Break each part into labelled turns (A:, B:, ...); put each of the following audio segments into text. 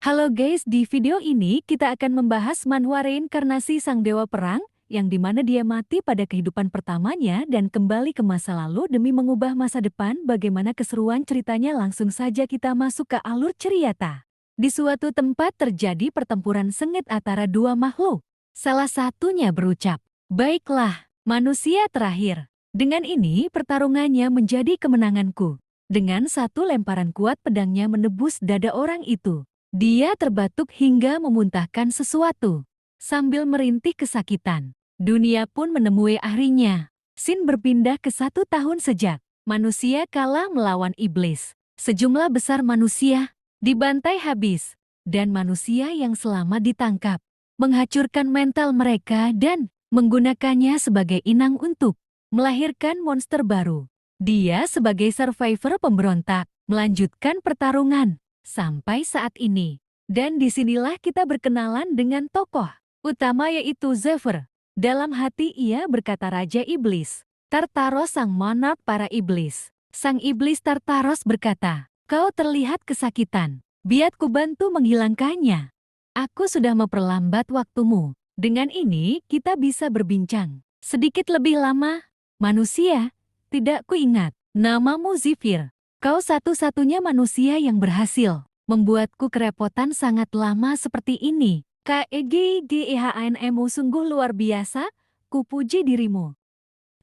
A: Halo guys, di video ini kita akan membahas manhwa reinkarnasi sang dewa perang, yang dimana dia mati pada kehidupan pertamanya dan kembali ke masa lalu demi mengubah masa depan. Bagaimana keseruan ceritanya? Langsung saja kita masuk ke alur cerita. Di suatu tempat terjadi pertempuran sengit antara dua makhluk. Salah satunya berucap, "Baiklah, manusia terakhir." Dengan ini pertarungannya menjadi kemenanganku. Dengan satu lemparan kuat pedangnya menebus dada orang itu. Dia terbatuk hingga memuntahkan sesuatu. Sambil merintih kesakitan, dunia pun menemui akhirnya. Scene berpindah ke 1 tahun sejak manusia kalah melawan iblis. Sejumlah besar manusia dibantai habis, dan manusia yang selamat ditangkap, menghancurkan mental mereka dan menggunakannya sebagai inang untuk melahirkan monster baru. Dia sebagai survivor pemberontak, melanjutkan pertarungan sampai saat ini. Dan disinilah kita berkenalan dengan tokoh utama yaitu Zephyr. Dalam hati ia berkata Raja Iblis, Tartaros sang monark para iblis. Sang iblis Tartaros berkata, "Kau terlihat kesakitan. Biar ku bantu menghilangkannya. Aku sudah memperlambat waktumu. Dengan ini kita bisa berbincang sedikit lebih lama." "Manusia, tidak kuingat namamu Zephyr. Kau satu-satunya manusia yang berhasil membuatku kerepotan sangat lama seperti ini. KEGGEHANMU sungguh luar biasa, kupuji dirimu.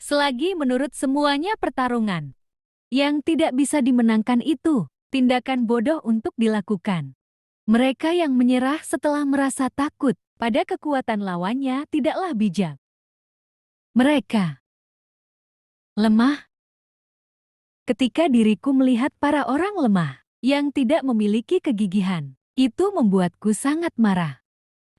A: Selagi menurut semuanya pertarungan yang tidak bisa dimenangkan itu tindakan bodoh untuk dilakukan. Mereka yang menyerah setelah merasa takut pada kekuatan lawannya tidaklah bijak. Mereka lemah. Ketika diriku melihat para orang lemah yang tidak memiliki kegigihan, itu membuatku sangat marah.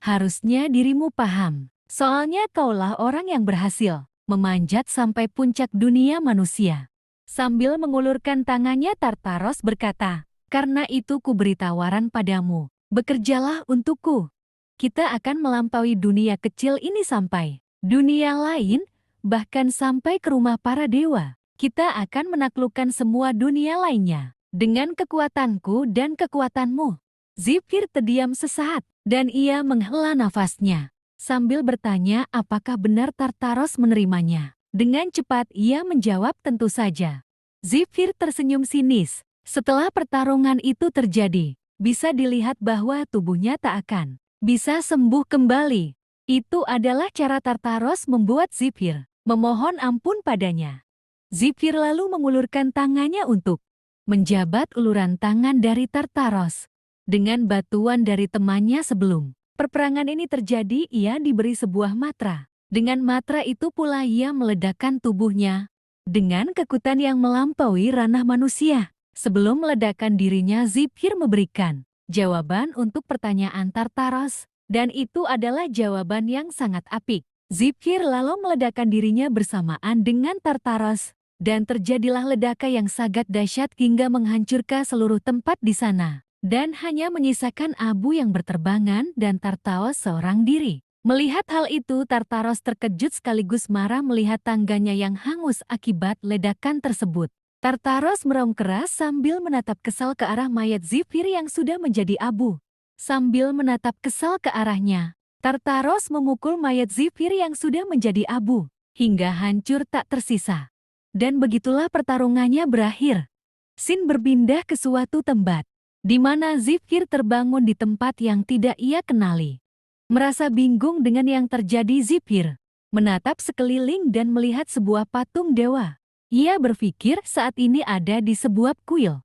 A: Harusnya dirimu paham, soalnya kaulah orang yang berhasil memanjat sampai puncak dunia manusia. Sambil mengulurkan tangannya Tartaros berkata, "Karena itu ku beri tawaran padamu, bekerjalah untukku. Kita akan melampaui dunia kecil ini sampai dunia lain, bahkan sampai ke rumah para dewa. Kita akan menaklukkan semua dunia lainnya dengan kekuatanku dan kekuatanmu." Zephyr terdiam sesaat, dan ia menghela nafasnya sambil bertanya apakah benar Tartaros menerimanya. Dengan cepat ia menjawab tentu saja. Zephyr tersenyum sinis. Setelah pertarungan itu terjadi, bisa dilihat bahwa tubuhnya tak akan bisa sembuh kembali. Itu adalah cara Tartaros membuat Zephyr memohon ampun padanya. Zephyr lalu mengulurkan tangannya untuk menjabat uluran tangan dari Tartaros. Dengan bantuan dari temannya sebelum perperangan ini terjadi, ia diberi sebuah matra. Dengan matra itu pula ia meledakkan tubuhnya dengan kekuatan yang melampaui ranah manusia. Sebelum meledakkan dirinya, Zephyr memberikan jawaban untuk pertanyaan Tartaros, dan itu adalah jawaban yang sangat apik. Zephyr lalu meledakkan dirinya bersamaan dengan Tartaros, dan terjadilah ledakan yang sangat dahsyat hingga menghancurkan seluruh tempat di sana. Dan hanya menyisakan abu yang berterbangan dan Tartaros seorang diri. Melihat hal itu, Tartaros terkejut sekaligus marah melihat tangganya yang hangus akibat ledakan tersebut. Tartaros meraung keras sambil menatap kesal ke arah mayat Zephyr yang sudah menjadi abu. Sambil menatap kesal ke arahnya, Tartaros memukul mayat Zephyr yang sudah menjadi abu hingga hancur tak tersisa. Dan begitulah pertarungannya berakhir. Scene berpindah ke suatu tempat di mana Zephyr terbangun di tempat yang tidak ia kenali. Merasa bingung dengan yang terjadi, Zephyr menatap sekeliling dan melihat sebuah patung dewa. Ia berpikir saat ini ada di sebuah kuil.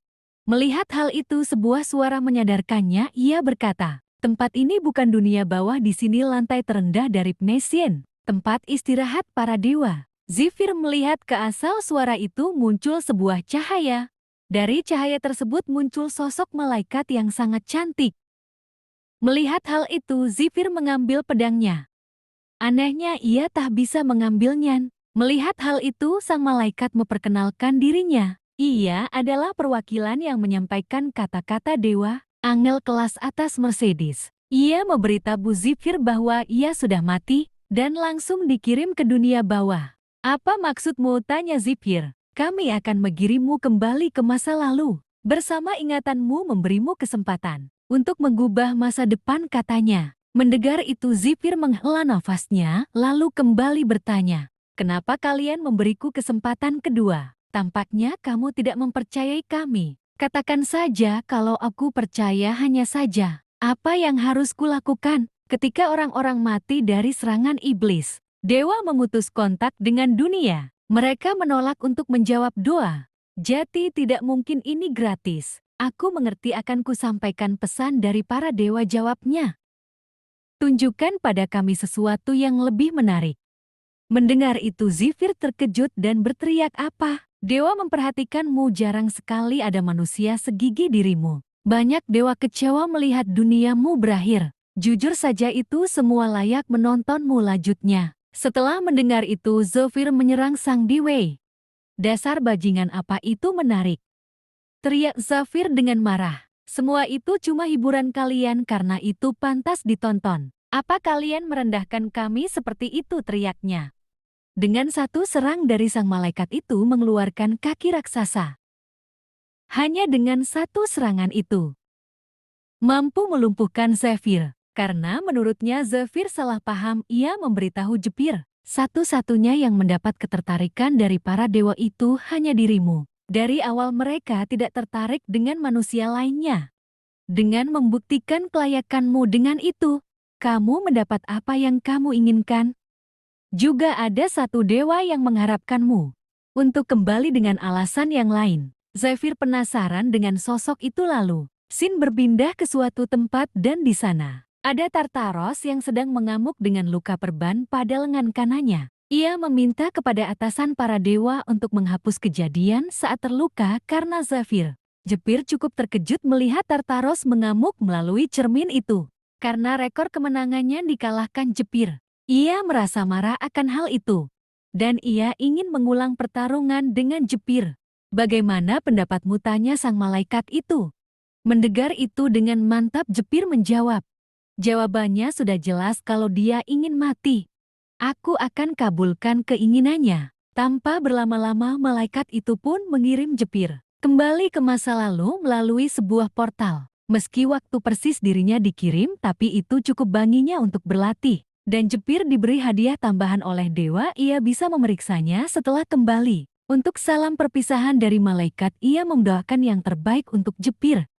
A: Melihat hal itu, sebuah suara menyadarkannya. Ia berkata, "Tempat ini bukan dunia bawah, di sini lantai terendah dari Pnesian, tempat istirahat para dewa." Zephyr melihat ke asal suara itu muncul sebuah cahaya. Dari cahaya tersebut muncul sosok malaikat yang sangat cantik. Melihat hal itu, Zephyr mengambil pedangnya. Anehnya ia tak bisa mengambilnya. Melihat hal itu, sang malaikat memperkenalkan dirinya. Ia adalah perwakilan yang menyampaikan kata-kata dewa, angel kelas atas Mercedes. Ia memberitahu Zephyr bahwa ia sudah mati dan langsung dikirim ke dunia bawah. "Apa maksudmu?" tanya Zephyr. "Kami akan mengirimmu kembali ke masa lalu. Bersama ingatanmu memberimu kesempatan untuk mengubah masa depan katanya. Mendengar itu Zephyr menghela nafasnya, lalu kembali bertanya, "Kenapa kalian memberiku kesempatan kedua? Tampaknya kamu tidak mempercayai kami. Katakan saja kalau aku percaya hanya saja. Apa yang harus kulakukan ketika orang-orang mati dari serangan iblis? Dewa memutus kontak dengan dunia. Mereka menolak untuk menjawab doa. Jadi tidak mungkin ini gratis. Aku mengerti akan kusampaikan pesan dari para dewa," jawabnya. "Tunjukkan pada kami sesuatu yang lebih menarik." Mendengar itu Zephyr terkejut dan berteriak, "Apa? Dewa memperhatikanmu, jarang sekali ada manusia segigi dirimu. Banyak dewa kecewa melihat duniamu berakhir. Jujur saja itu semua layak menontonmu," lanjutnya. Setelah mendengar itu Zephyr menyerang sang Dewa. "Dasar bajingan, apa itu menarik?" teriak Zephyr dengan marah. "Semua itu cuma hiburan kalian karena itu pantas ditonton. Apa kalian merendahkan kami seperti itu?" teriaknya. Dengan satu serang dari sang malaikat itu mengeluarkan kaki raksasa. Hanya dengan satu serangan itu mampu melumpuhkan Zephyr. Karena menurutnya Zephyr salah paham, ia memberitahu Jepir, "Satu-satunya yang mendapat ketertarikan dari para dewa itu hanya dirimu. Dari awal mereka tidak tertarik dengan manusia lainnya. Dengan membuktikan kelayakanmu dengan itu, kamu mendapat apa yang kamu inginkan. Juga ada satu dewa yang mengharapkanmu untuk kembali dengan alasan yang lain." Zephyr penasaran dengan sosok itu lalu Sin berpindah ke suatu tempat dan di sana ada Tartaros yang sedang mengamuk dengan luka perban pada lengan kanannya. Ia meminta kepada atasan para dewa untuk menghapus kejadian saat terluka karena Zephyr. Jepir cukup terkejut melihat Tartaros mengamuk melalui cermin itu. Karena rekor kemenangannya dikalahkan Jepir, ia merasa marah akan hal itu. Dan ia ingin mengulang pertarungan dengan Jepir. "Bagaimana pendapatmu?" tanya sang malaikat itu. Mendengar itu dengan mantap Jepir menjawab. Jawabannya sudah jelas kalau dia ingin mati. "Aku akan kabulkan keinginannya." Tanpa berlama-lama malaikat itu pun mengirim Jepir kembali ke masa lalu melalui sebuah portal. Meski waktu persis dirinya dikirim, tapi itu cukup baginya untuk berlatih. Dan Jepir diberi hadiah tambahan oleh dewa, ia bisa memeriksanya setelah kembali. Untuk salam perpisahan dari malaikat, ia mendoakan yang terbaik untuk Jepir.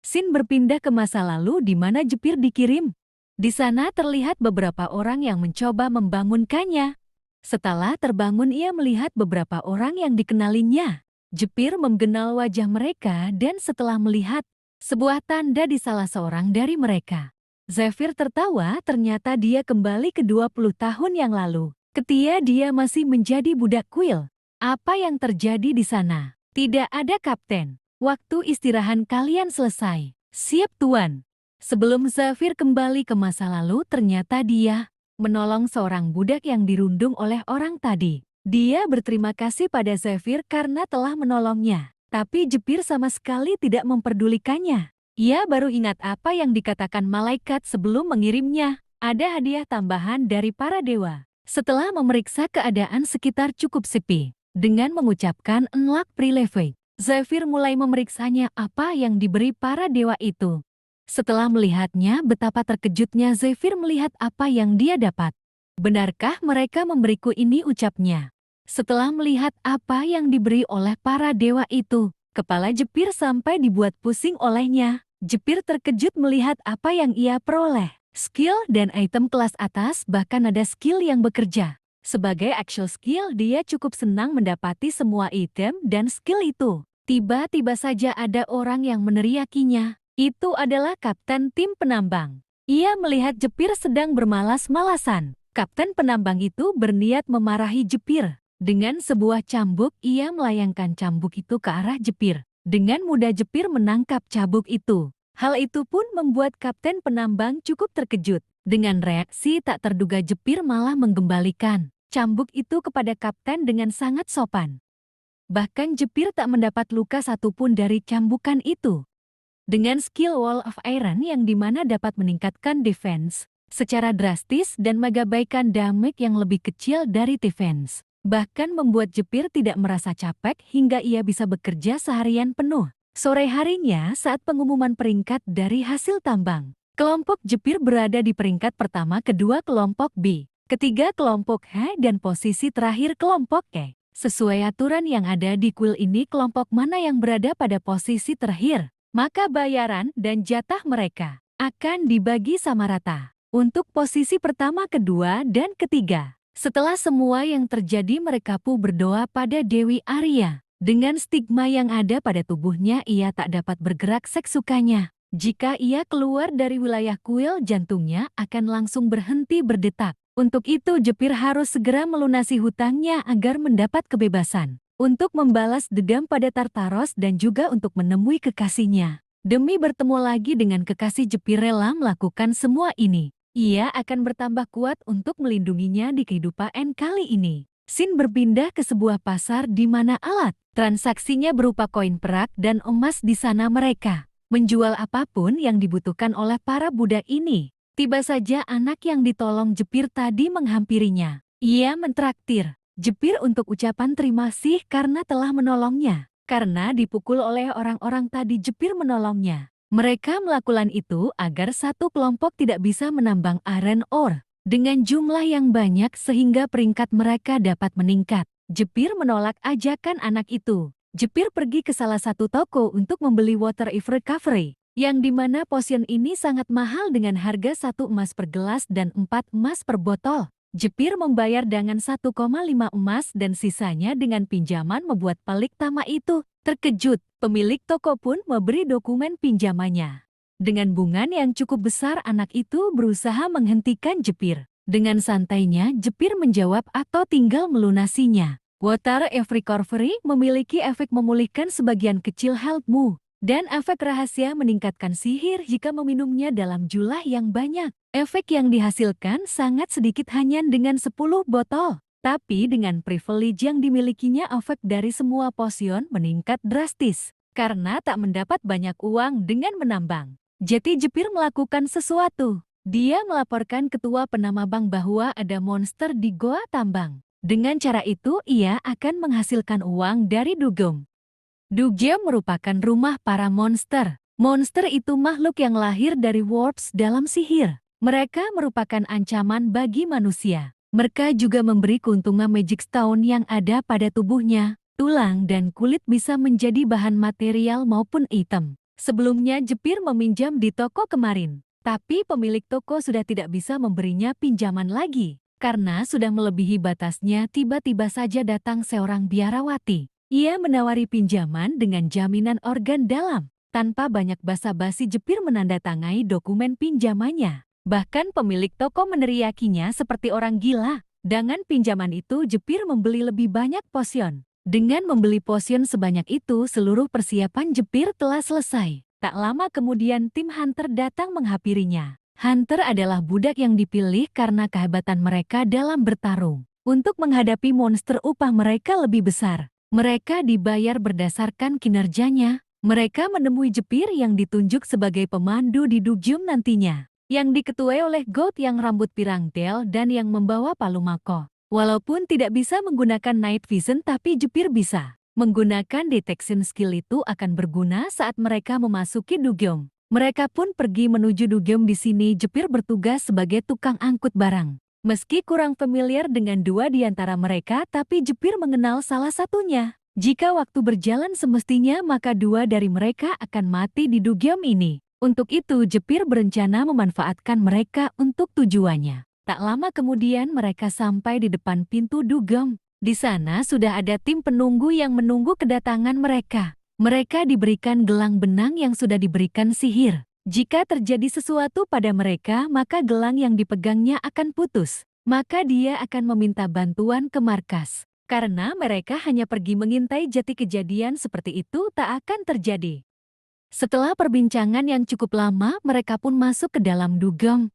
A: Sin berpindah ke masa lalu di mana Jepir dikirim. Di sana terlihat beberapa orang yang mencoba membangunkannya. Setelah terbangun ia melihat beberapa orang yang dikenalinya. Jepir menggenal wajah mereka dan setelah melihat sebuah tanda di salah seorang dari mereka, Zephyr tertawa. Ternyata dia kembali ke 20 tahun yang lalu. Ketika dia masih menjadi budak kuil. "Apa yang terjadi di sana?" "Tidak ada, Kapten. Waktu istirahat kalian selesai." "Siap, Tuan." Sebelum Zephyr kembali ke masa lalu, ternyata dia menolong seorang budak yang dirundung oleh orang tadi. Dia berterima kasih pada Zephyr karena telah menolongnya. Tapi Jepir sama sekali tidak memperdulikannya. Ia baru ingat apa yang dikatakan malaikat sebelum mengirimnya. Ada hadiah tambahan dari para dewa. Setelah memeriksa keadaan sekitar cukup sepi, dengan mengucapkan "Unlock Privilege", Zephyr mulai memeriksanya apa yang diberi para dewa itu. Setelah melihatnya, betapa terkejutnya Zephyr melihat apa yang dia dapat. "Benarkah mereka memberiku ini?" ucapnya. Setelah melihat apa yang diberi oleh para dewa itu, kepala Jepir sampai dibuat pusing olehnya. Jepir terkejut melihat apa yang ia peroleh. Skill dan item kelas atas, bahkan ada skill yang bekerja. Sebagai actual skill, dia cukup senang mendapati semua item dan skill itu. Tiba-tiba saja ada orang yang meneriakinya. Itu adalah kapten tim penambang. Ia melihat Jepir sedang bermalas-malasan. Kapten penambang itu berniat memarahi Jepir. Dengan sebuah cambuk, ia melayangkan cambuk itu ke arah Jepir. Dengan mudah Jepir menangkap cambuk itu. Hal itu pun membuat kapten penambang cukup terkejut. Dengan reaksi tak terduga Jepir malah menggembalikan cambuk itu kepada kapten dengan sangat sopan. Bahkan Jepir tak mendapat luka satupun dari cambukan itu. Dengan skill Wall of Iron yang dimana dapat meningkatkan defense secara drastis dan mengabaikan damage yang lebih kecil dari defense. Bahkan membuat Jepir tidak merasa capek hingga ia bisa bekerja seharian penuh. Sore harinya saat pengumuman peringkat dari hasil tambang, kelompok Jepir berada di peringkat pertama, kedua kelompok B, ketiga kelompok H, dan posisi terakhir kelompok E. Sesuai aturan yang ada di kuil ini, kelompok mana yang berada pada posisi terakhir, maka bayaran dan jatah mereka akan dibagi sama rata untuk posisi pertama, kedua, dan ketiga. Setelah semua yang terjadi, mereka pun berdoa pada Dewi Arya. Dengan stigma yang ada pada tubuhnya, ia tak dapat bergerak seksukanya. Jika ia keluar dari wilayah kuil, jantungnya akan langsung berhenti berdetak. Untuk itu Jepir harus segera melunasi hutangnya agar mendapat kebebasan. Untuk membalas dendam pada Tartaros dan juga untuk menemui kekasihnya. Demi bertemu lagi dengan kekasih, Jepir rela melakukan semua ini. Ia akan bertambah kuat untuk melindunginya di kehidupan kali ini. Sin berpindah ke sebuah pasar di mana alat transaksinya berupa koin perak dan emas. Di sana mereka menjual apapun yang dibutuhkan oleh para budak ini. Tiba saja anak yang ditolong Jepir tadi menghampirinya. Ia mentraktir Jepir untuk ucapan terima kasih karena telah menolongnya. Karena dipukul oleh orang-orang tadi, Jepir menolongnya. Mereka melakukan itu agar satu kelompok tidak bisa menambang iron ore dengan jumlah yang banyak sehingga peringkat mereka dapat meningkat. Jepir menolak ajakan anak itu. Jepir pergi ke salah satu toko untuk membeli water if recovery, yang dimana potion ini sangat mahal dengan harga 1 emas per gelas dan 4 emas per botol. Jepir membayar dengan 1,5 emas dan sisanya dengan pinjaman, membuat pelik tama itu terkejut. Pemilik toko pun memberi dokumen pinjamannya. Dengan bunga yang cukup besar, anak itu berusaha menghentikan Jepir. Dengan santainya Jepir menjawab atau tinggal melunasinya. Water if recovery memiliki efek memulihkan sebagian kecil healthmu dan efek rahasia meningkatkan sihir jika meminumnya dalam jumlah yang banyak. Efek yang dihasilkan sangat sedikit, hanya dengan 10 botol. Tapi dengan privilege yang dimilikinya, efek dari semua potion meningkat drastis karena tak mendapat banyak uang dengan menambang. Jadi Jepir melakukan sesuatu. Dia melaporkan ketua penambang bahwa ada monster di goa tambang. Dengan cara itu ia akan menghasilkan uang dari dugem. Dugem merupakan rumah para monster. Monster itu makhluk yang lahir dari warps dalam sihir. Mereka merupakan ancaman bagi manusia. Mereka juga memberi keuntungan magic stone yang ada pada tubuhnya. Tulang dan kulit bisa menjadi bahan material maupun item. Sebelumnya Jepir meminjam di toko kemarin, tapi pemilik toko sudah tidak bisa memberinya pinjaman lagi karena sudah melebihi batasnya. Tiba-tiba saja datang seorang biarawati. Ia menawari pinjaman dengan jaminan organ dalam. Tanpa banyak basa-basi, Jepir menandatangani dokumen pinjamannya. Bahkan pemilik toko meneriakinya seperti orang gila. Dengan pinjaman itu Jepir membeli lebih banyak potion. Dengan membeli potion sebanyak itu, seluruh persiapan Jepir telah selesai. Tak lama kemudian tim Hunter datang menghampirinya. Hunter adalah budak yang dipilih karena kehebatan mereka dalam bertarung. Untuk menghadapi monster, upah mereka lebih besar. Mereka dibayar berdasarkan kinerjanya. Mereka menemui Jepir yang ditunjuk sebagai pemandu di dugem nantinya, yang diketuai oleh Goat yang rambut pirang del dan yang membawa palu mako. Walaupun tidak bisa menggunakan night vision, tapi Jepir bisa. Menggunakan detection skill itu akan berguna saat mereka memasuki dugem. Mereka pun pergi menuju dugem. Di sini Jepir bertugas sebagai tukang angkut barang. Meski kurang familiar dengan dua di antara mereka, tapi Jepir mengenal salah satunya. Jika waktu berjalan semestinya, maka dua dari mereka akan mati di dugem ini. Untuk itu Jepir berencana memanfaatkan mereka untuk tujuannya. Tak lama kemudian mereka sampai di depan pintu dugem. Di sana sudah ada tim penunggu yang menunggu kedatangan mereka. Mereka diberikan gelang benang yang sudah diberikan sihir. Jika terjadi sesuatu pada mereka, maka gelang yang dipegangnya akan putus. Maka dia akan meminta bantuan ke markas. Karena mereka hanya pergi mengintai, jati kejadian seperti itu tak akan terjadi. Setelah perbincangan yang cukup lama, mereka pun masuk ke dalam dugem.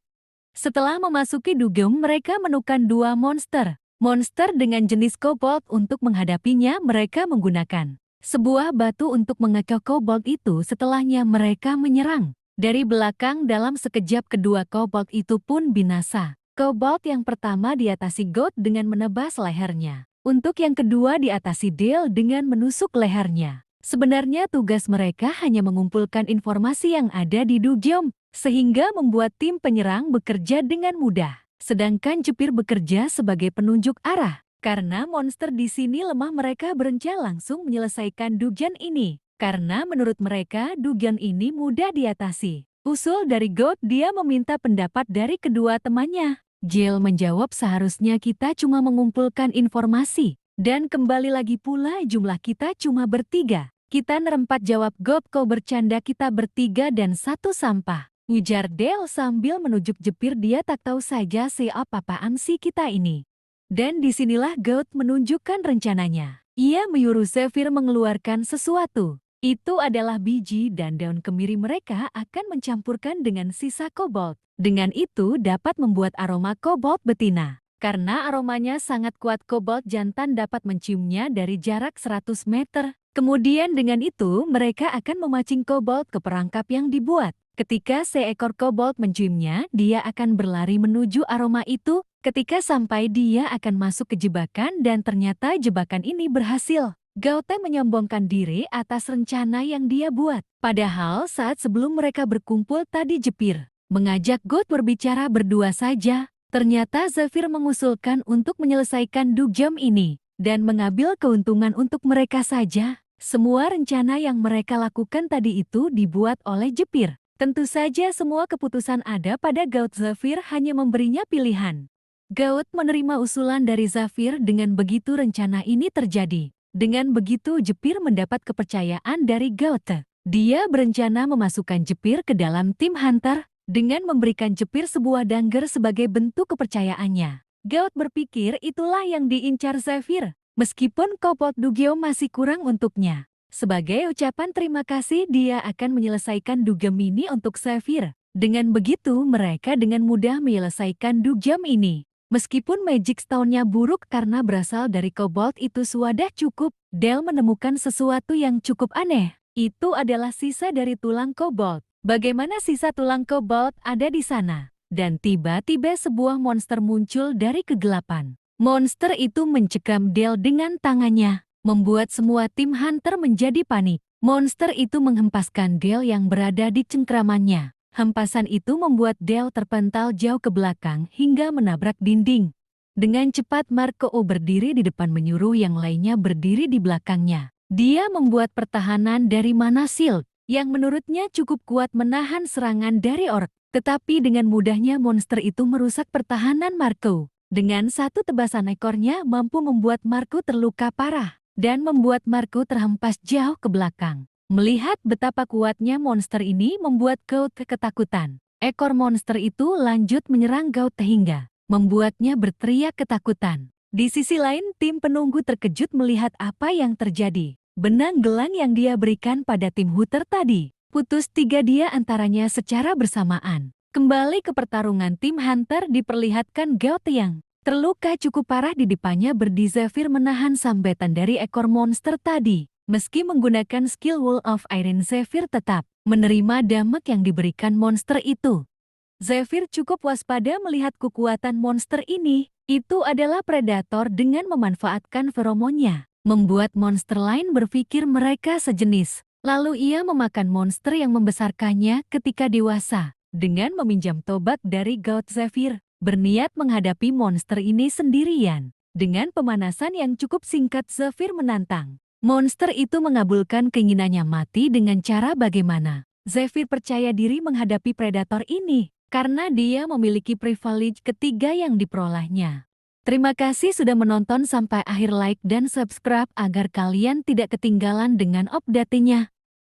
A: Setelah memasuki dugem, mereka menemukan dua monster. Monster dengan jenis kobold. Untuk menghadapinya, mereka menggunakan sebuah batu untuk mengekeh kobold itu. Setelahnya mereka menyerang dari belakang. Dalam sekejap kedua kobold itu pun binasa. Kobold yang pertama diatasi Goat dengan menebas lehernya. Untuk yang kedua diatasi Dale dengan menusuk lehernya. Sebenarnya tugas mereka hanya mengumpulkan informasi yang ada di Dugyeom, sehingga membuat tim penyerang bekerja dengan mudah. Sedangkan Jepir bekerja sebagai penunjuk arah. Karena monster di sini lemah, mereka berencana langsung menyelesaikan Dugyeon ini. Karena menurut mereka Dugyeon ini mudah diatasi. Usul dari God, dia meminta pendapat dari kedua temannya. Jill menjawab, seharusnya kita cuma mengumpulkan informasi. Dan kembali lagi pula jumlah kita cuma bertiga. Kita nerempat, jawab God, kau bercanda, kita bertiga dan satu sampah. Ujar Dale sambil menunjuk Jepir, dia tak tahu saja apa-apaan sih kita ini. Dan disinilah God menunjukkan rencananya. Ia menyuruh Zephyr mengeluarkan sesuatu. Itu adalah biji dan daun kemiri, mereka akan mencampurkan dengan sisa kobolt. Dengan itu dapat membuat aroma kobolt betina. Karena aromanya sangat kuat, kobolt jantan dapat menciumnya dari jarak 100 meter. Kemudian dengan itu mereka akan memancing kobolt ke perangkap yang dibuat. Ketika seekor kobolt menciumnya, dia akan berlari menuju aroma itu. Ketika sampai, dia akan masuk ke jebakan dan ternyata jebakan ini berhasil. Gaute menyombongkan diri atas rencana yang dia buat. Padahal saat sebelum mereka berkumpul tadi, Jepir mengajak God berbicara berdua saja. Ternyata Zephyr mengusulkan untuk menyelesaikan Dugyeom ini dan mengambil keuntungan untuk mereka saja. Semua rencana yang mereka lakukan tadi itu dibuat oleh Jepir. Tentu saja semua keputusan ada pada God. Zephyr hanya memberinya pilihan. God menerima usulan dari Zephyr, dengan begitu rencana ini terjadi. Dengan begitu Jepir mendapat kepercayaan dari God. Dia berencana memasukkan Jepir ke dalam tim Hunter dengan memberikan Jepir sebuah dagger sebagai bentuk kepercayaannya. God berpikir itulah yang diincar Zephyr, meskipun kobolt Dugyeom masih kurang untuknya. Sebagai ucapan terima kasih, dia akan menyelesaikan Dugyeom ini untuk Zephyr. Dengan begitu mereka dengan mudah menyelesaikan Dugyeom ini. Meskipun Magic Stone-nya buruk karena berasal dari kobolt, itu sudah cukup. Dale menemukan sesuatu yang cukup aneh. Itu adalah sisa dari tulang kobolt. Bagaimana sisa tulang kobolt ada di sana? Dan tiba-tiba sebuah monster muncul dari kegelapan. Monster itu mencekam Dale dengan tangannya, membuat semua tim Hunter menjadi panik. Monster itu menghempaskan Dale yang berada di cengkramannya. Hempasan itu membuat Dale terpental jauh ke belakang hingga menabrak dinding. Dengan cepat Marco berdiri di depan, menyuruh yang lainnya berdiri di belakangnya. Dia membuat pertahanan dari mana shield yang menurutnya cukup kuat menahan serangan dari orc. Tetapi dengan mudahnya monster itu merusak pertahanan Marco. Dengan satu tebasan ekornya mampu membuat Marco terluka parah dan membuat Marco terhempas jauh ke belakang. Melihat betapa kuatnya monster ini membuat Gaute ketakutan. Ekor monster itu lanjut menyerang Gaute hingga membuatnya berteriak ketakutan. Di sisi lain, tim penunggu terkejut melihat apa yang terjadi. Benang gelang yang dia berikan pada tim Hunter tadi putus tiga dia antaranya secara bersamaan. Kembali ke pertarungan, tim Hunter diperlihatkan Gaute yang terluka cukup parah di depannya berdiri. Zephyr menahan sambetan dari ekor monster tadi. Meski menggunakan skill Wall of Iron, Zephyr tetap menerima damage yang diberikan monster itu. Zephyr cukup waspada melihat kekuatan monster ini. Itu adalah predator dengan memanfaatkan feromonnya, membuat monster lain berpikir mereka sejenis. Lalu ia memakan monster yang membesarkannya ketika dewasa. Dengan meminjam tombak dari God, Zephyr berniat menghadapi monster ini sendirian. Dengan pemanasan yang cukup singkat, Zephyr menantang monster itu mengabulkan keinginannya mati dengan cara bagaimana. Zephyr percaya diri menghadapi predator ini karena dia memiliki privilege ketiga yang diperolehnya. Terima kasih sudah menonton sampai akhir, like dan subscribe agar kalian tidak ketinggalan dengan update-nya.